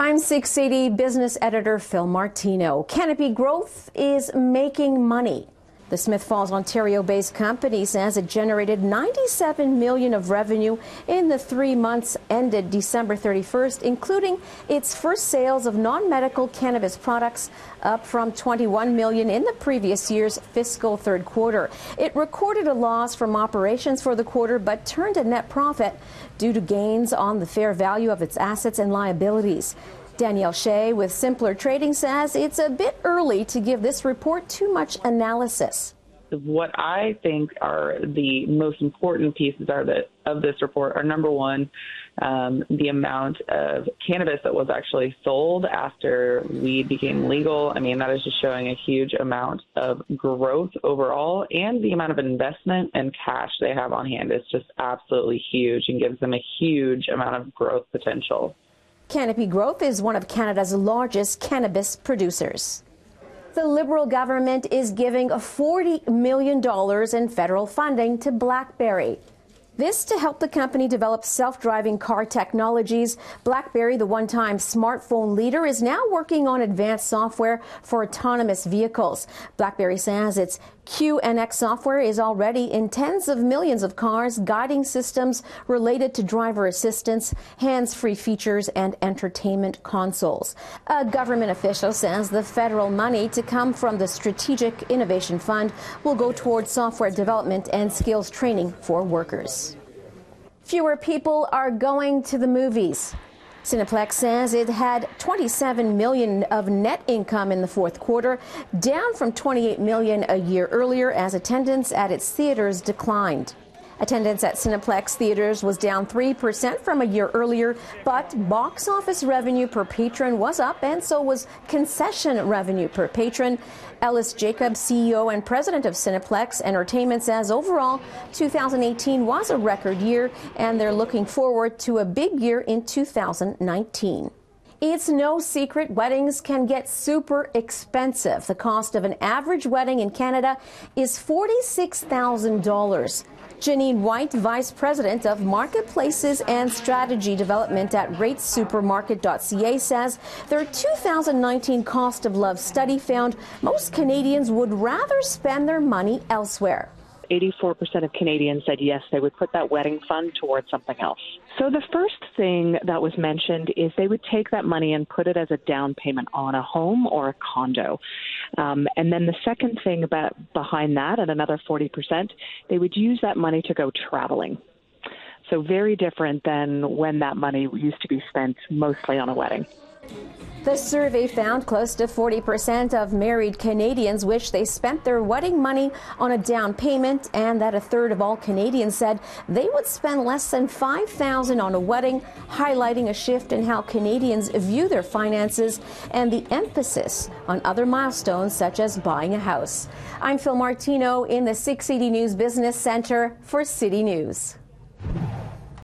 I'm 680 business editor Fil Martino. Canopy Growth is making money. The Smith Falls, Ontario-based company says it generated $97 million of revenue in the 3 months ended December 31st, including its first sales of non-medical cannabis products, up from $21 million in the previous year's fiscal third quarter. It recorded a loss from operations for the quarter, but turned a net profit due to gains on the fair value of its assets and liabilities. Danielle Shea with Simpler Trading says it's a bit early to give this report too much analysis. What I think are the most important pieces of this report are, number one, the amount of cannabis that was actually sold after weed became legal. I mean, that is just showing a huge amount of growth overall, and the amount of investment and cash they have on hand is just absolutely huge and gives them a huge amount of growth potential. Canopy Growth is one of Canada's largest cannabis producers. The Liberal government is giving $40 million in federal funding to Blackberry. This to help the company develop self-driving car technologies. Blackberry, the one-time smartphone leader, is now working on advanced software for autonomous vehicles. Blackberry says its QNX software is already in tens of millions of cars, guiding systems related to driver assistance, hands-free features, and entertainment consoles. A government official says the federal money to come from the Strategic Innovation Fund will go towards software development and skills training for workers. Fewer people are going to the movies. Cineplex says it had $27 million of net income in the fourth quarter, down from $28 million a year earlier as attendance at its theaters declined. Attendance at Cineplex theaters was down 3% from a year earlier, but box office revenue per patron was up, and so was concession revenue per patron. Ellis Jacobs, CEO and president of Cineplex Entertainment, says overall 2018 was a record year, and they're looking forward to a big year in 2019. It's no secret weddings can get super expensive. The cost of an average wedding in Canada is $46,000. Janine White, Vice President of Marketplaces and Strategy Development at ratesupermarket.ca, says their 2019 Cost of Love study found most Canadians would rather spend their money elsewhere. 84% of Canadians said yes, they would put that wedding fund towards something else. So the first thing that was mentioned is they would take that money and put it as a down payment on a home or a condo. And then the second thing behind that, at another 40%, they would use that money to go traveling. So very different than when that money used to be spent mostly on a wedding. The survey found close to 40% of married Canadians wish they spent their wedding money on a down payment, and that a third of all Canadians said they would spend less than $5,000 on a wedding, highlighting a shift in how Canadians view their finances and the emphasis on other milestones such as buying a house. I'm Fil Martino in the 680 News Business Center for City News.